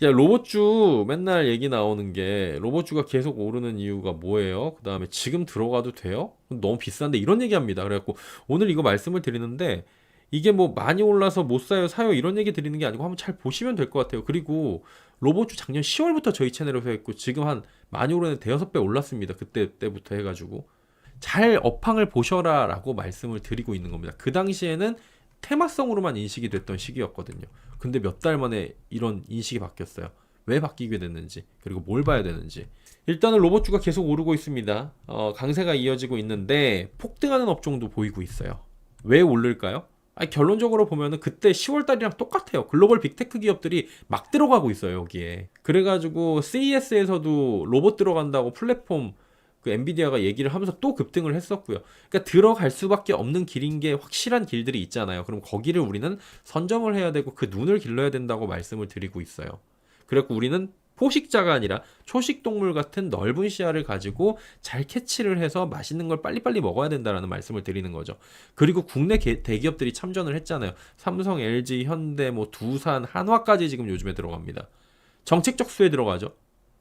야, 로봇주 맨날 얘기 나오는 게 로봇주가 계속 오르는 이유가 뭐예요? 그 다음에 지금 들어가도 돼요? 너무 비싼데 이런 얘기합니다. 그래갖고 오늘 이거 말씀을 드리는데 이게 뭐 많이 올라서 못 사요, 사요 이런 얘기 드리는 게 아니고 한번 잘 보시면 될 것 같아요. 그리고 로봇주 작년 10월부터 저희 채널에서 했고 지금 한 많이 오르는 대여섯 배 올랐습니다. 그때부터 해가지고 잘 업황을 보셔라 라고 말씀을 드리고 있는 겁니다. 그 당시에는 테마성으로만 인식이 됐던 시기였거든요. 근데 몇 달 만에 이런 인식이 바뀌었어요. 왜 바뀌게 됐는지, 그리고 뭘 봐야 되는지. 일단은 로봇주가 계속 오르고 있습니다. 강세가 이어지고 있는데 폭등하는 업종도 보이고 있어요. 왜 오를까요? 아니, 결론적으로 보면은 그때 10월 달이랑 똑같아요. 글로벌 빅테크 기업들이 막 들어가고 있어요, 여기에. 그래가지고 CES에서도 로봇 들어간다고 플랫폼 그 엔비디아가 얘기를 하면서 또 급등을 했었고요. 그러니까 들어갈 수밖에 없는 길인 게 확실한 길들이 있잖아요. 그럼 거기를 우리는 선점을 해야 되고 그 눈을 길러야 된다고 말씀을 드리고 있어요. 그래서 우리는 포식자가 아니라 초식 동물 같은 넓은 시야를 가지고 잘 캐치를 해서 맛있는 걸 빨리빨리 먹어야 된다라는 말씀을 드리는 거죠. 그리고 국내 대기업들이 참전을 했잖아요. 삼성, LG, 현대, 뭐 두산, 한화까지 지금 요즘에 들어갑니다. 정책적 수혜 들어가죠.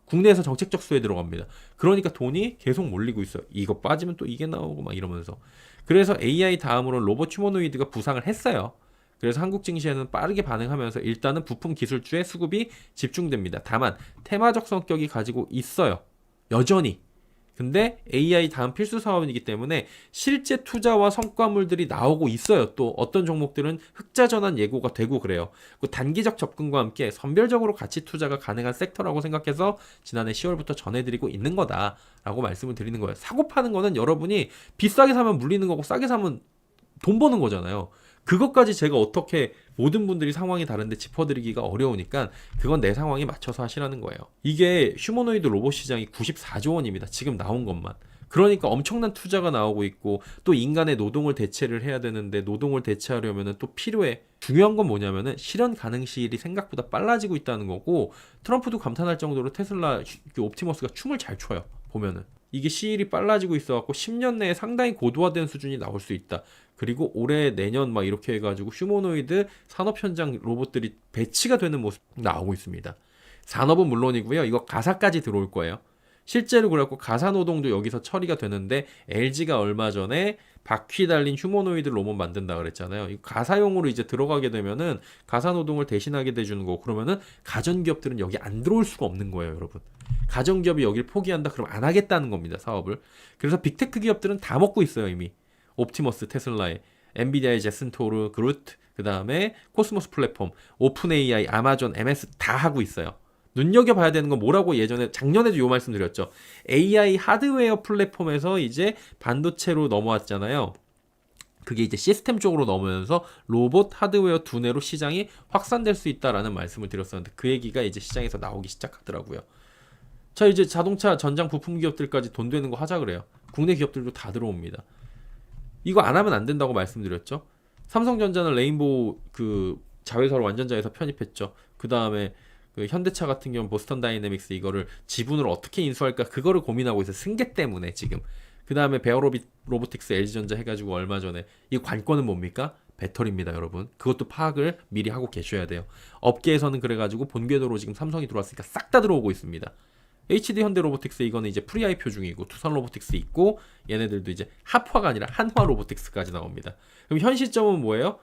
국내에서 정책적 수혜 들어갑니다. 그러니까 돈이 계속 몰리고 있어요. 이거 빠지면 또 이게 나오고 막 이러면서. 그래서 AI 다음으로 로봇 휴머노이드가 부상을 했어요. 그래서 한국 증시에는 빠르게 반응하면서 일단은 부품 기술주의 수급이 집중됩니다. 다만 테마적 성격이 가지고 있어요. 여전히. 근데 AI 다음 필수 사업이기 때문에 실제 투자와 성과물들이 나오고 있어요. 또 어떤 종목들은 흑자 전환 예고가 되고 그래요. 그 단기적 접근과 함께 선별적으로 가치 투자가 가능한 섹터라고 생각해서 지난해 10월부터 전해드리고 있는 거다라고 말씀을 드리는 거예요. 사고 파는 거는 여러분이 비싸게 사면 물리는 거고 싸게 사면 돈 버는 거잖아요. 그것까지 제가 어떻게 모든 분들이 상황이 다른데 짚어드리기가 어려우니까 그건 내 상황에 맞춰서 하시라는 거예요. 이게 휴머노이드 로봇 시장이 94조 원입니다. 지금 나온 것만. 그러니까 엄청난 투자가 나오고 있고 또 인간의 노동을 대체를 해야 되는데 노동을 대체하려면 또 필요해. 중요한 건 뭐냐면은 실현 가능 시일이 생각보다 빨라지고 있다는 거고 트럼프도 감탄할 정도로 테슬라 옵티머스가 춤을 잘 춰요. 보면은. 이게 시일이 빨라지고 있어갖고 10년 내에 상당히 고도화된 수준이 나올 수 있다. 그리고 올해 내년 막 이렇게 해가지고 휴머노이드 산업 현장 로봇들이 배치가 되는 모습 나오고 있습니다. 산업은 물론이고요. 이거 가사까지 들어올 거예요. 실제로 그래갖고 가사 노동도 여기서 처리가 되는데 LG가 얼마 전에 바퀴 달린 휴머노이드 로봇 만든다 그랬잖아요. 이 가사용으로 이제 들어가게 되면은 가사 노동을 대신하게 돼주는 거. 그러면은 가전기업들은 여기 안 들어올 수가 없는 거예요, 여러분. 가전기업이 여기를 포기한다 그럼 안 하겠다는 겁니다, 사업을. 그래서 빅테크 기업들은 다 먹고 있어요, 이미. 옵티머스, 테슬라의, 엔비디아의 제슨 토르, 그루트, 그 다음에 코스모스 플랫폼, 오픈 AI, 아마존, MS 다 하고 있어요. 눈여겨봐야 되는 건 뭐라고 예전에 작년에도 요 말씀 드렸죠. AI 하드웨어 플랫폼에서 이제 반도체로 넘어왔잖아요. 그게 이제 시스템 쪽으로 넘어오면서 로봇 하드웨어 두뇌로 시장이 확산될 수 있다라는 말씀을 드렸었는데 그 얘기가 이제 시장에서 나오기 시작하더라고요. 자, 이제 자동차 전장 부품 기업들까지 돈 되는 거 하자 그래요. 국내 기업들도 다 들어옵니다. 이거 안 하면 안 된다고 말씀드렸죠. 삼성전자는 레인보우 그 자회사로 완전 자회사 편입했죠. 그 다음에 그 현대차 같은 경우 보스턴 다이내믹스 이거를 지분으로 어떻게 인수할까 그거를 고민하고 있어요. 승계 때문에 지금. 그 다음에 로보틱스 LG전자 해가지고 얼마 전에 이 관건은 뭡니까? 배터리입니다, 여러분. 그것도 파악을 미리 하고 계셔야 돼요. 업계에서는 그래가지고 본궤도로 지금 삼성이 들어왔으니까 싹 다 들어오고 있습니다. HD 현대 로보틱스 이거는 이제 프리 IPO 중이고 투산 로보틱스 있고 얘네들도 이제 합화가 아니라 한화 로보틱스까지 나옵니다. 그럼 현 시점은 뭐예요?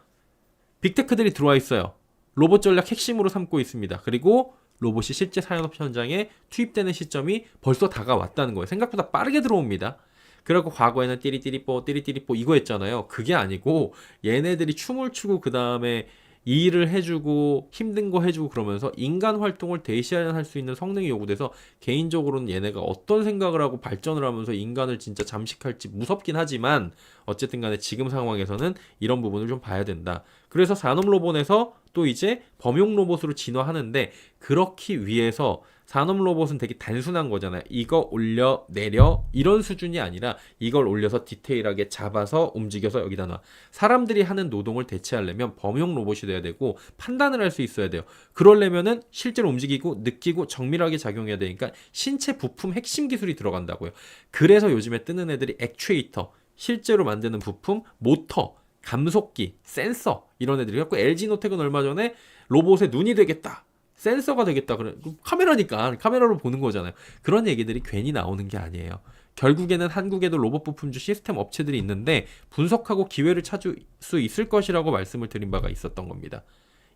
빅테크들이 들어와 있어요. 로봇 전략 핵심으로 삼고 있습니다. 그리고 로봇이 실제 산업 현장에 투입되는 시점이 벌써 다가왔다는 거예요. 생각보다 빠르게 들어옵니다. 그리고 과거에는 띠리띠리뽀 이거 했잖아요. 그게 아니고 얘네들이 춤을 추고 그 다음에 일을 해주고 힘든 거 해주고 그러면서 인간 활동을 대시할 수 있는 성능이 요구돼서 개인적으로는 얘네가 어떤 생각을 하고 발전을 하면서 인간을 진짜 잠식할지 무섭긴 하지만 어쨌든 간에 지금 상황에서는 이런 부분을 좀 봐야 된다. 그래서 산업 로봇에서 또 이제 범용 로봇으로 진화하는데 그렇기 위해서 산업 로봇은 되게 단순한 거잖아요. 이거 올려 내려 이런 수준이 아니라 이걸 올려서 디테일하게 잡아서 움직여서 여기다 놔. 사람들이 하는 노동을 대체하려면 범용 로봇이 돼야 되고 판단을 할 수 있어야 돼요. 그러려면은 실제로 움직이고 느끼고 정밀하게 작용해야 되니까 신체 부품 핵심 기술이 들어간다고요. 그래서 요즘에 뜨는 애들이 액추에이터, 실제로 만드는 부품, 모터, 감속기, 센서 이런 애들이 갖고 LG 노텍은 얼마 전에 로봇의 눈이 되겠다. 센서가 되겠다. 그래. 카메라니까 카메라로 보는 거잖아요. 그런 얘기들이 괜히 나오는 게 아니에요. 결국에는 한국에도 로봇 부품주 시스템 업체들이 있는데 분석하고 기회를 찾을 수 있을 것이라고 말씀을 드린 바가 있었던 겁니다.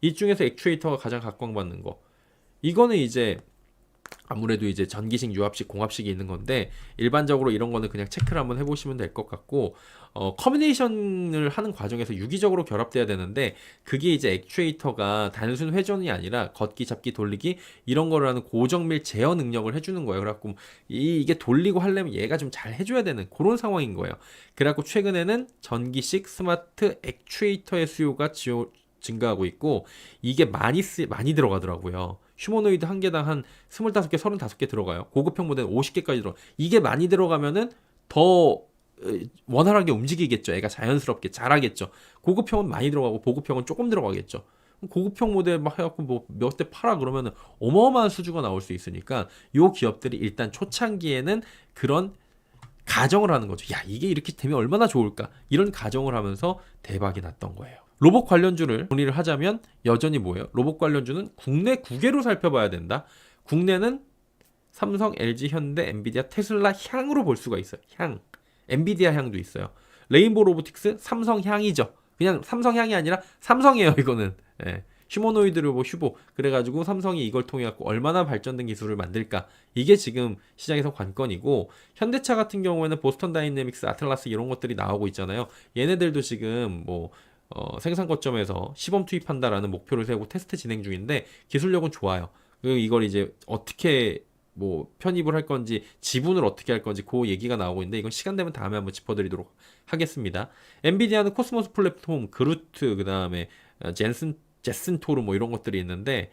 이 중에서 액추에이터가 가장 각광받는 거. 이거는 이제 아무래도 이제 전기식, 유압식, 공압식이 있는 건데 일반적으로 이런 거는 그냥 체크를 한번 해보시면 될 것 같고 커뮤니케이션을 하는 과정에서 유기적으로 결합돼야 되는데 그게 이제 액추에이터가 단순 회전이 아니라 걷기, 잡기, 돌리기 이런 거를 하는 고정밀 제어 능력을 해주는 거예요. 그래갖고 이게 돌리고 하려면 얘가 좀 잘 해줘야 되는 그런 상황인 거예요. 그래갖고 최근에는 전기식 스마트 액추에이터의 수요가 증가하고 있고 이게 많이 들어가더라고요. 휴머노이드 한 개당 한 25개, 35개 들어가요. 고급형 모델은 50개까지 들어가. 이게 많이 들어가면은 더 원활하게 움직이겠죠. 애가 자연스럽게 잘하겠죠. 고급형은 많이 들어가고 보급형은 조금 들어가겠죠. 고급형 모델 막 해갖고 뭐 몇 대 팔아 그러면은 어마어마한 수주가 나올 수 있으니까 요 기업들이 일단 초창기에는 그런 가정을 하는 거죠. 야, 이게 이렇게 되면 얼마나 좋을까? 이런 가정을 하면서 대박이 났던 거예요. 로봇 관련주를 정리를 하자면 여전히 뭐예요? 로봇 관련주는 국내 9개로 살펴봐야 된다. 국내는 삼성, LG, 현대, 엔비디아, 테슬라 향으로 볼 수가 있어요. 향. 엔비디아 향도 있어요. 레인보우 로보틱스 삼성 향이죠. 그냥 삼성 향이 아니라 삼성이에요, 이거는. 예. 휴머노이드 로봇 휴보. 그래가지고 삼성이 이걸 통해 갖고 얼마나 발전된 기술을 만들까. 이게 지금 시장에서 관건이고 현대차 같은 경우에는 보스턴 다이내믹스, 아틀라스 이런 것들이 나오고 있잖아요. 얘네들도 지금 뭐 생산 거점에서 시범 투입한다라는 목표를 세우고 테스트 진행 중인데 기술력은 좋아요. 그리고 이걸 이제 어떻게 뭐 편입을 할 건지 지분을 어떻게 할 건지 그 얘기가 나오고 있는데 이건 시간 되면 다음에 한번 짚어드리도록 하겠습니다. 엔비디아는 코스모스 플랫폼, 그루트, 그 다음에 제슨 토르 뭐 이런 것들이 있는데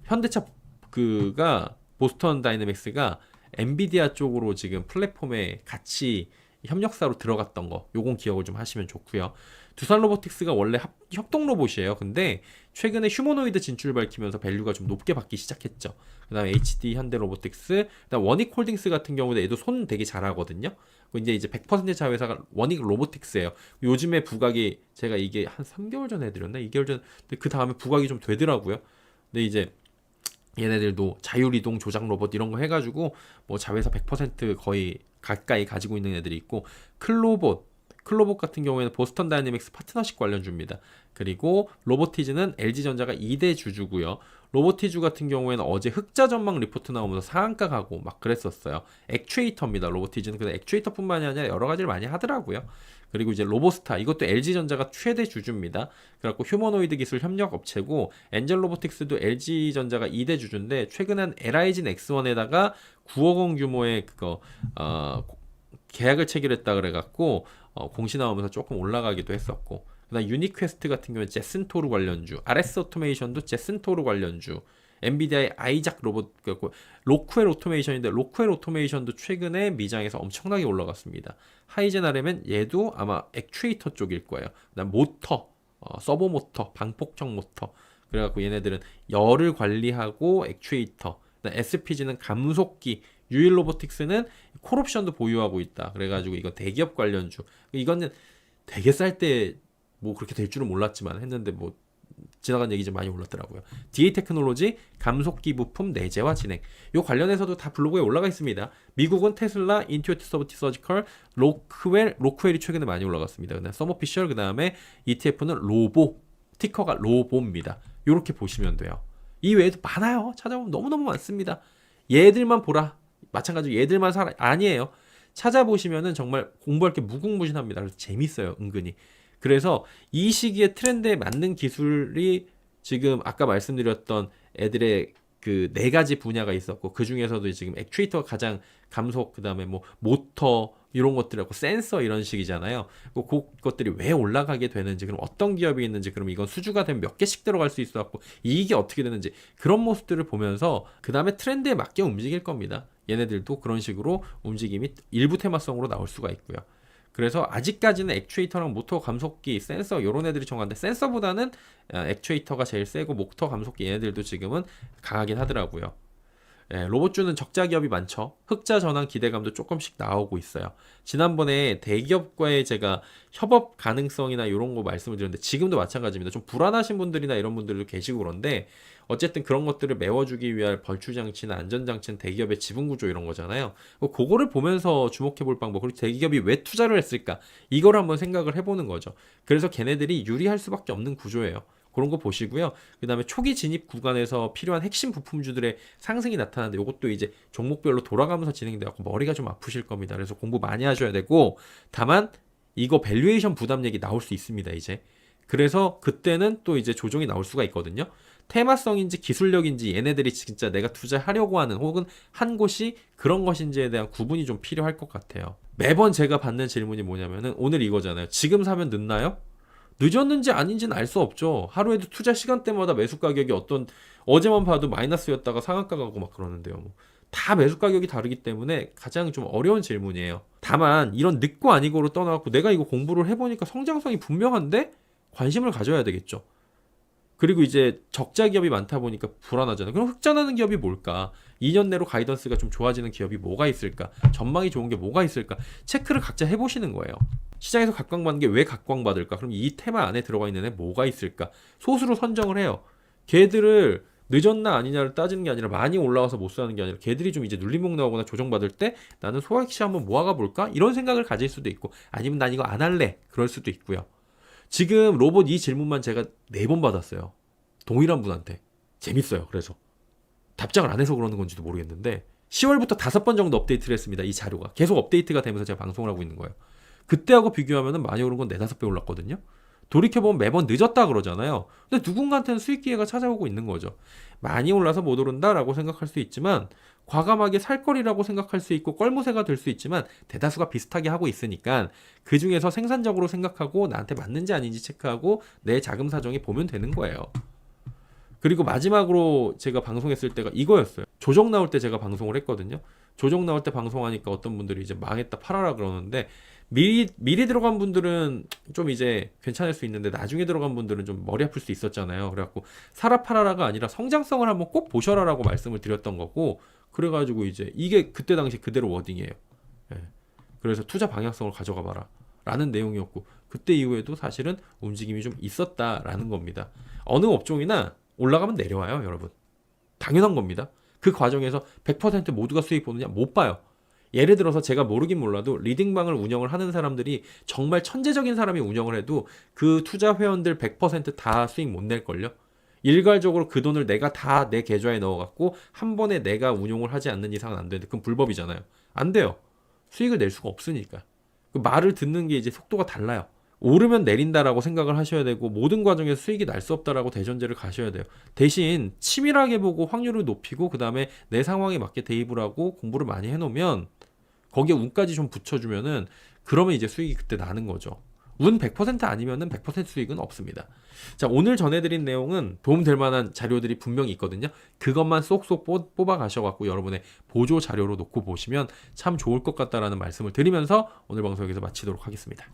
현대차 그가 보스턴 다이내믹스가 엔비디아 쪽으로 지금 플랫폼에 같이 협력사로 들어갔던 거 요건 기억을 좀 하시면 좋고요. 두산 로보틱스가 원래 협동 로봇이에요. 근데 최근에 휴머노이드 진출 밝히면서 밸류가 좀 높게 받기 시작했죠. 그다음에 HD 현대 로보틱스, 그다음 원익 홀딩스 같은 경우는 얘도 손 되게 잘하거든요. 이제 100% 자회사가 원익 로보틱스예요. 요즘에 부각이 제가 이게 한 3개월 전에 해드렸나? 2개월 전. 근데 그 다음에 부각이 좀 되더라고요. 근데 이제 얘네들도 자율이동 조작 로봇 이런 거 해가지고 뭐 자회사 100% 거의 가까이 가지고 있는 애들이 있고 클로봇 같은 경우에는 보스턴 다이내믹스 파트너십 관련주입니다. 그리고 로보티즈는 LG전자가 2대 주주고요. 로보티즈 같은 경우에는 어제 흑자 전망 리포트 나오면서 상한가 가고 막 그랬었어요. 액추에이터입니다. 로보티즈는 근데 액추에이터뿐만이 아니라 여러 가지를 많이 하더라고요. 그리고 이제 로보스타 이것도 LG전자가 최대 주주입니다. 그래갖고 휴머노이드 기술 협력 업체고 엔젤 로보틱스도 LG전자가 2대 주주인데 최근엔 LIG X1에다가 9억 원 규모의 그거 계약을 체결했다 그래갖고 공시 나오면서 조금 올라가기도 했었고 그다음 유니퀘스트 같은 경우는 제슨토르 관련주, RS 오토메이션도 제슨토르 관련주, 엔비디아의 아이작 로봇 로크웰 오토메이션인데 로크웰 오토메이션도 최근에 미장에서 엄청나게 올라갔습니다. 하이젠 RM은 얘도 아마 액추에이터 쪽일 거예요. 그다음 모터, 서버 모터, 방폭적 모터. 그래갖고 얘네들은 열을 관리하고 액추에이터. 그다음 SPG는 감속기. 유일 로보틱스는 콜옵션도 보유하고 있다. 그래가지고 이거 대기업 관련주. 이거는 되게 쌀 때 뭐 그렇게 될 줄은 몰랐지만 했는데 뭐 지나간 얘기 좀 많이 올랐더라고요. DA 테크놀로지, 감속기 부품 내재화 진행. 요 관련해서도 다 블로그에 올라가 있습니다. 미국은 테슬라, 인투이트 서지컬, 로크웰이 최근에 많이 올라갔습니다. 그다음 서머피셜, 그다음에 ETF는 로보, 티커가 로보입니다. 요렇게 보시면 돼요. 이 외에도 많아요. 찾아보면 너무너무 많습니다. 얘들만 보라. 마찬가지로 얘들만 살아 아니에요. 찾아보시면은 정말 공부할 게 무궁무진합니다. 그래서 재밌어요, 은근히. 그래서 이 시기에 트렌드에 맞는 기술이 지금 아까 말씀드렸던 애들의 그 네 가지 분야가 있었고 그 중에서도 지금 액추에이터가 가장 감속 그다음에 뭐 모터 이런 것들하고 센서 이런 식이잖아요. 그것들이 왜 올라가게 되는지 그럼 어떤 기업이 있는지 그럼 이건 수주가 되면 몇 개씩 들어갈 수 있어갖고 이익이 어떻게 되는지 그런 모습들을 보면서 그 다음에 트렌드에 맞게 움직일 겁니다. 얘네들도 그런 식으로 움직임이 일부 테마성으로 나올 수가 있고요. 그래서 아직까지는 액추에이터랑 모터 감속기, 센서 이런 애들이 정한데 센서보다는 액추에이터가 제일 세고 모터 감속기 얘네들도 지금은 강하긴 하더라고요. 로봇주는 적자 기업이 많죠. 흑자 전환 기대감도 조금씩 나오고 있어요. 지난번에 대기업과의 제가 협업 가능성이나 이런 거 말씀을 드렸는데 지금도 마찬가지입니다. 좀 불안하신 분들이나 이런 분들도 계시고 그런데 어쨌든 그런 것들을 메워주기 위한 벌추장치나 안전장치는 대기업의 지분구조 이런 거잖아요. 그거를 보면서 주목해볼 방법, 그리고 대기업이 왜 투자를 했을까, 이걸 한번 생각을 해보는 거죠. 그래서 걔네들이 유리할 수밖에 없는 구조예요. 그런 거 보시고요. 그 다음에 초기 진입 구간에서 필요한 핵심 부품주들의 상승이 나타나는데, 이것도 이제 종목별로 돌아가면서 진행돼갖고 머리가 좀 아프실 겁니다. 그래서 공부 많이 하셔야 되고, 다만 이거 밸류에이션 부담 얘기 나올 수 있습니다, 이제. 그래서 그때는 또 이제 조정이 나올 수가 있거든요. 테마성인지 기술력인지, 얘네들이 진짜 내가 투자하려고 하는 혹은 한 곳이 그런 것인지에 대한 구분이 좀 필요할 것 같아요. 매번 제가 받는 질문이 뭐냐면은, 오늘 이거잖아요. 지금 사면 늦나요? 늦었는지 아닌지는 알 수 없죠. 하루에도 투자 시간대마다 매수 가격이 어제만 봐도 마이너스였다가 상한가 가고 막 그러는데요. 다 매수 가격이 다르기 때문에 가장 좀 어려운 질문이에요. 다만 이런 늦고 아니고로 떠나갖고 내가 이거 공부를 해보니까 성장성이 분명한데 관심을 가져야 되겠죠. 그리고 이제 적자 기업이 많다 보니까 불안하잖아요. 그럼 흑자나는 기업이 뭘까? 2년 내로 가이던스가 좀 좋아지는 기업이 뭐가 있을까? 전망이 좋은 게 뭐가 있을까? 체크를 각자 해보시는 거예요. 시장에서 각광받는 게 왜 각광받을까? 그럼 이 테마 안에 들어가 있는 애 뭐가 있을까? 소수로 선정을 해요. 걔들을 늦었나 아니냐를 따지는 게 아니라 많이 올라와서 못 사는 게 아니라 걔들이 좀 이제 눌림목 나오거나 조정받을 때 나는 소액시 한번 모아가 볼까? 이런 생각을 가질 수도 있고, 아니면 난 이거 안 할래. 그럴 수도 있고요. 지금 로봇 이 질문만 제가 4번 받았어요. 동일한 분한테. 재밌어요. 그래서 답장을 안 해서 그러는 건지도 모르겠는데 10월부터 5번 정도 업데이트를 했습니다. 이 자료가 계속 업데이트가 되면서 제가 방송을 하고 있는 거예요. 그때하고 비교하면 많이 오른 건 4-5배 올랐거든요. 돌이켜보면 매번 늦었다 그러잖아요. 근데 누군가한테는 수익 기회가 찾아오고 있는 거죠. 많이 올라서 못 오른다라고 생각할 수 있지만, 과감하게 살 거리라고 생각할 수 있고 껄무새가 될 수 있지만, 대다수가 비슷하게 하고 있으니까 그 중에서 생산적으로 생각하고 나한테 맞는지 아닌지 체크하고 내 자금 사정에 보면 되는 거예요. 그리고 마지막으로 제가 방송했을 때가 이거였어요. 조정 나올 때 제가 방송을 했거든요. 조정 나올 때 방송하니까 어떤 분들이 이제 망했다 팔아라 그러는데, 미리 들어간 분들은 좀 이제 괜찮을 수 있는데 나중에 들어간 분들은 좀 머리 아플 수 있었잖아요. 그래갖고 사라 팔아라가 아니라 성장성을 한번 꼭 보셔라라고 말씀을 드렸던 거고, 그래가지고 이제 이게 그때 당시 그대로 워딩이에요. 예. 그래서 투자 방향성을 가져가 봐라 라는 내용이었고, 그때 이후에도 사실은 움직임이 좀 있었다라는 겁니다. 어느 업종이나 올라가면 내려와요, 여러분. 당연한 겁니다. 그 과정에서 100% 모두가 수익 보느냐? 못 봐요. 예를 들어서 제가 모르긴 몰라도 리딩방을 운영을 하는 사람들이 정말 천재적인 사람이 운영을 해도 그 투자 회원들 100% 수익 못 낼걸요? 일괄적으로 그 돈을 내가 다 내 계좌에 넣어갖고 한 번에 내가 운용을 하지 않는 이상은 안 되는데, 그건 불법이잖아요. 안 돼요. 수익을 낼 수가 없으니까. 그 말을 듣는 게 이제 속도가 달라요. 오르면 내린다라고 생각을 하셔야 되고, 모든 과정에서 수익이 날 수 없다라고 대전제를 가셔야 돼요. 대신 치밀하게 보고 확률을 높이고 그 다음에 내 상황에 맞게 대입을 하고 공부를 많이 해놓으면, 거기에 운까지 좀 붙여주면은, 그러면 이제 수익이 그때 나는 거죠. 운 100% 아니면은 100% 수익은 없습니다. 자, 오늘 전해드린 내용은 도움될 만한 자료들이 분명히 있거든요. 그것만 쏙쏙 뽑아 가셔갖고 여러분의 보조 자료로 놓고 보시면 참 좋을 것 같다라는 말씀을 드리면서 오늘 방송 여기서 마치도록 하겠습니다.